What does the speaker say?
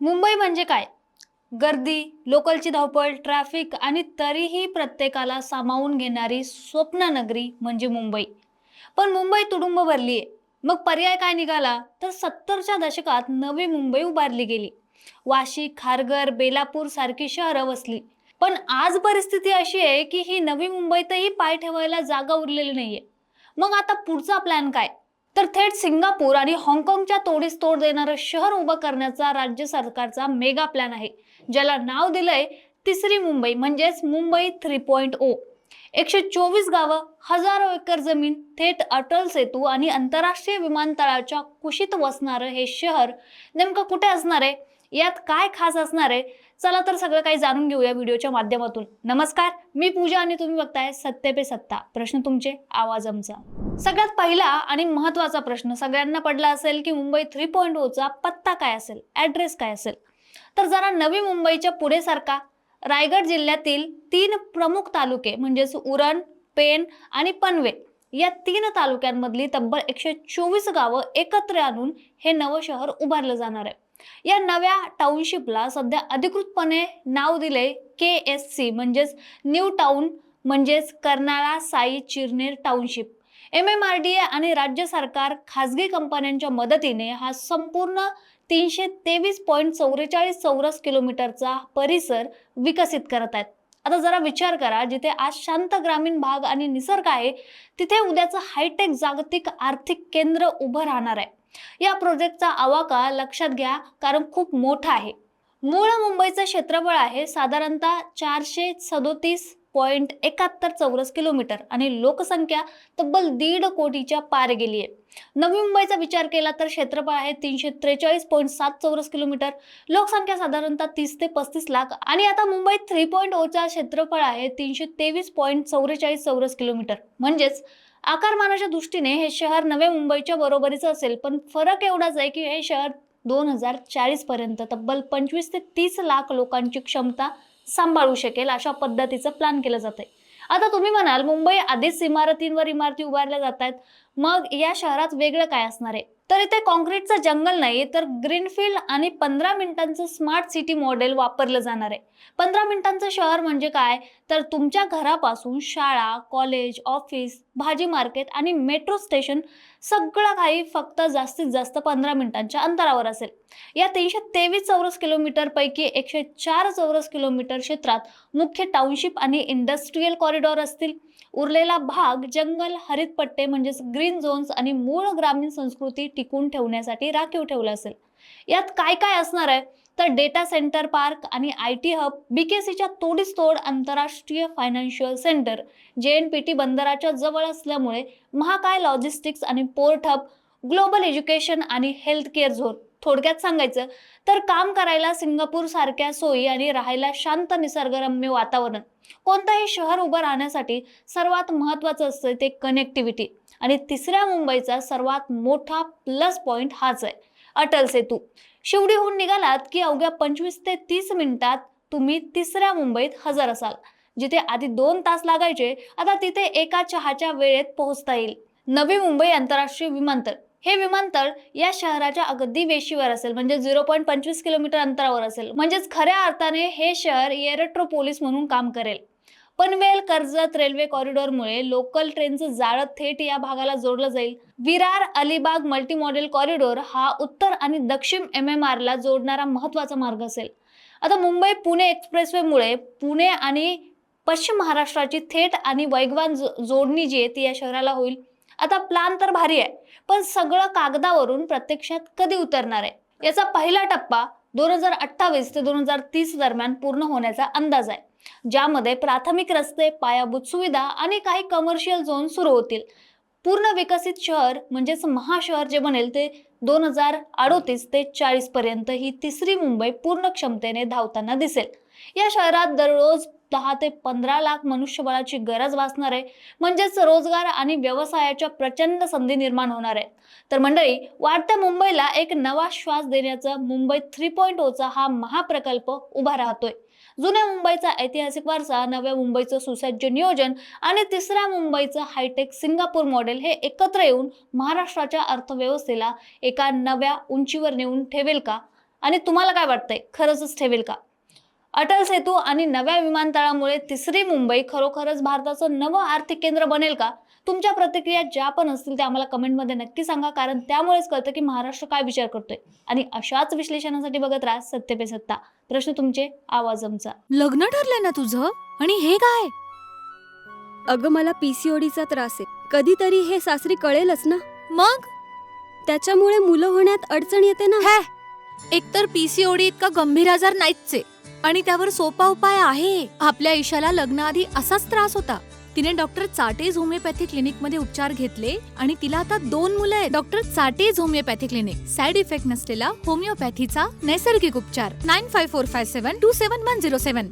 मुंबई म्हणजे काय? गर्दी, लोकलची धावपळ, ट्रॅफिक आणि तरीही प्रत्येकाला सामावून घेणारी स्वप्न नगरी म्हणजे मुंबई. पण मुंबई तुडुंब भरलीये. मग पर्याय काय निघाला? तर 70च्या दशकात नवी मुंबई उभारली गेली. वाशी, खारघर, बेलापूर सारखी शहरं वसली. पण आज परिस्थिती अशी आहे की ही नवी मुंबईतही पाय ठेवायला जागा उरलेली नाहीये. मग आता पुढचा प्लॅन काय? तर थेट सिंगापूर आणि हाँगकाँगच्या तोडीस तोड देणारं शहर उभं करण्याचा राज्य सरकारचा मेगा प्लॅन आहे, ज्याला नाव दिलंय तिसरी मुंबई म्हणजेच मुंबई 3.0. 124 गावं, हजारो एकर जमीन, थेट अटल सेतू आणि आंतरराष्ट्रीय विमानतळाच्या कुशीत वसणारं हे शहर नेमकं कुठे असणार आहे? यात काय खास असणार आहे? चला तर सगळं काही जाणून घेऊया व्हिडिओच्या माध्यमातून. नमस्कार, मी पूजा आणि तुम्ही बघताय सत्य पे सत्ता. प्रश्न तुमचे, आवाज आमचा. सगळ्यात पहिला आणि महत्त्वाचा प्रश्न सगळ्यांना पडला असेल की मुंबई 3.0 चा पत्ता काय असेल, ॲड्रेस काय असेल? तर जरा नवी मुंबईच्या पुढे सारखा. रायगड जिल्ह्यातील 3 प्रमुख तालुके म्हणजेच उरण, पेण आणि पनवेल या 3 तालुक्यांमधली तब्बल 124 गावं एकत्र आणून हे नवं शहर उभारलं जाणार आहे. या नव्या टाउनशिपला सध्या अधिकृतपणे नाव दिले KSC म्हणजेच न्यू टाउन म्हणजेच कर्नाळा साई चिरनेर टाउनशिप. MMRDA आणि राज्य सरकार खासगी कंपन्यांच्या मदतीने हा संपूर्ण 323.44 चौरस किलोमीटरचा परिसर विकसित करत आहेत. आता जरा विचार करा, जिथे आज शांत ग्रामीण भाग आणि निसर्ग आहे, तिथे उद्याचं हायटेक जागतिक आर्थिक केंद्र उभं राहणार आहे. या प्रोजेक्टचा आवाका लक्षात घ्या, कारण खूप मोठा आहे. मूळ मुंबईचं क्षेत्रफळ आहे साधारणतः 437.71 चौरस किलोमीटर आणि लोकसंख्या तब्बल 1.5 कोटीच्या पार गेली आहे. नवी मुंबईचा विचार केला तर क्षेत्रफळ आहे 343.7 चौरस किलोमीटर, लोकसंख्या साधारणतः 30 ते 35 लाख आणि आता मुंबई 3.0 चा क्षेत्रफळ आहे 323.44 चौरस किलोमीटर. म्हणजेच आकारमानाच्या दृष्टीने हे शहर नव्या मुंबईच्या बरोबरीचं असेल, पण फरक एवढाच आहे की हे शहर 2040 पर्यंत तब्बल 25 ते 30 लाख लोकांची क्षमता सांभाळू शकेल अशा पद्धतीचं प्लॅन केलं जातंय. आता तुम्ही म्हणाल, मुंबई आधीच इमारतींवर इमारती उभारल्या जात आहेत, मग या शहरात वेगळं काय असणार आहे? तर इथे कॉन्क्रीटचं जंगल नाही, तर ग्रीनफील्ड आणि 15 मिनिटांचं स्मार्ट सिटी मॉडेल वापरलं जाणार आहे. 15 मिनिटांचं शहर म्हणजे काय? तर तुमच्या घरापासून शाळा, कॉलेज, ऑफिस, भाजी मार्केट आणि मेट्रो स्टेशन सगळं काही फक्त जास्तीत जास्त 15 मिनिटांच्या अंतरावर असेल. या 323 चौरस किलोमीटर पैकी 104 चौरस किलोमीटर क्षेत्रात मुख्य टाउनशिप आणि इंडस्ट्रियल कॉरिडॉर असतील. उरलेला भाग जंगल, हरित पट्टे म्हणजेच ग्रीन झोन्स आणि मूळ ग्रामीण संस्कृती टिकून ठेवण्यासाठी राखीव ठेवलं असेल. यात काय काय असणार आहे? तर डेटा सेंटर पार्क आणि IT हब, BKCच्या तोडीस तोड आंतरराष्ट्रीय फायनान्शियल सेंटर, JNPT बंदराच्या जवळ असल्यामुळे महाकाय लॉजिस्टिक्स आणि पोर्ट हब, ग्लोबल एज्युकेशन आणि हेल्थ केअर झोन. थोडक्यात सांगायचं तर काम करायला सिंगापूर सारख्या सोयी आणि राहायला शांत निसर्गरम्य वातावरण. कोणतंही शहर उभं राहण्यासाठी सर्वात महत्त्वाचं असतं ते कनेक्टिव्हिटी आणि तिसऱ्या मुंबईचा सर्वात मोठा प्लस पॉइंट हाच आहे, अटल सेतू. शिवडीहून निघालात की अवघ्या 25 ते 30 मिनिटात तुम्ही तिसऱ्या मुंबईत हजर असाल. जिथे आधी 2 तास लागायचे, आता तिथे एका चहाच्या वेळेत पोहोचता येईल. नवी मुंबई आंतरराष्ट्रीय विमानतळ. हे विमानतळ या शहराच्या अगदी वेशीवर असेल, म्हणजे 0.25 किलोमीटर अंतरावर असेल. म्हणजेच खऱ्या अर्थाने हे शहर एरोट्रोपोलिस म्हणून काम करेल. पनवेल कर्जत रेल्वे कॉरिडॉरमुळे लोकल ट्रेनचं जाळं थेट या भागाला जोडलं जाईल. Virar Alibag multi model corridor हा उत्तर आणि दक्षिण MMR ला जोडणारा महत्त्वाचा मार्ग असेल. आता मुंबई पुणे एक्सप्रेसवेमुळे पुणे आणि पश्चिम महाराष्ट्राची थेट आणि वेगवान जोडणी जी आहे ती या शहराला होईल. आता प्लॅन तर भारी आहे, पण सगळं कागदावरून प्रत्यक्षात कधी उतरणार आहे? याचा पहिला टप्पा 2028 ते 2030 दरम्यान पूर्ण होण्याचा अंदाज आहे, ज्यामध्ये प्राथमिक रस्ते, पायाभूत सुविधा आणि काही कमर्शियल झोन सुरू होतील. पूर्ण विकसित शहर म्हणजेच महाशहर जे बनेल ते 2038 ते 40 पर्यंत ही तिसरी मुंबई पूर्ण क्षमतेने धावताना दिसेल. या शहरात दररोज 10 ते 15 लाख मनुष्यबळाची गरज भासणार आहे. म्हणजेच रोजगार आणि व्यवसायाच्या प्रचंड संधी निर्माण होणार आहेत. तर मंडळी, वाढत्या मुंबईला एक नवा श्वास देण्याचा मुंबई 3.0 चा हा महाप्रकल्प उभा राहतोय. जुन्या मुंबईचा ऐतिहासिक वारसा, नव्या मुंबईचं सुसज्ज नियोजन आणि तिसऱ्या मुंबईचं हायटेक सिंगापूर मॉडेल हे एकत्र येऊन महाराष्ट्राच्या अर्थव्यवस्थेला एका नव्या उंचीवर नेऊन ठेवेल का? आणि तुम्हाला काय वाटतंय, खरंच ठेवेल का? अटल सेतू आणि नव्या विमानतळामुळे तिसरी मुंबई खरोखरच भारताचं नवं आर्थिक केंद्र बनेल का? तुमच्या प्रतिक्रिया ज्या पण असतील त्या आम्हाला कमेंटमध्ये नक्की सांगा, कारण त्यामुळेच कळतं की महाराष्ट्र काय विचार करतोय. आणि अशाच विश्लेषणासाठी बघत राहा सत्य पे सत्ता. प्रश्न तुमचे, आवाज आमचा. लग्न ठरलंय ना तुझं? आणि हे काय? अगं मला पीसीओडीचा त्रास आहे. कधीतरी हे सासरी कळेलच ना. मग त्याच्यामुळे मुलं होण्यात अडचण येते ना. हे, एकतर पीसीओडी इतका गंभीर आजार नाहीच आहे आणि त्यावर सोपा उपाय आहे. आपल्या ईशाला लग्नाआधी असाच त्रास होता. तिने डॉक्टर चाटेज होमिओपॅथी क्लिनिक मध्ये उपचार घेतले आणि तिला आता 2 मुलं आहेत. Doctor Chatej homeopathy clinic, side effect नसलेला होमिओपॅथीचा नैसर्गिक उपचार. 9545727107.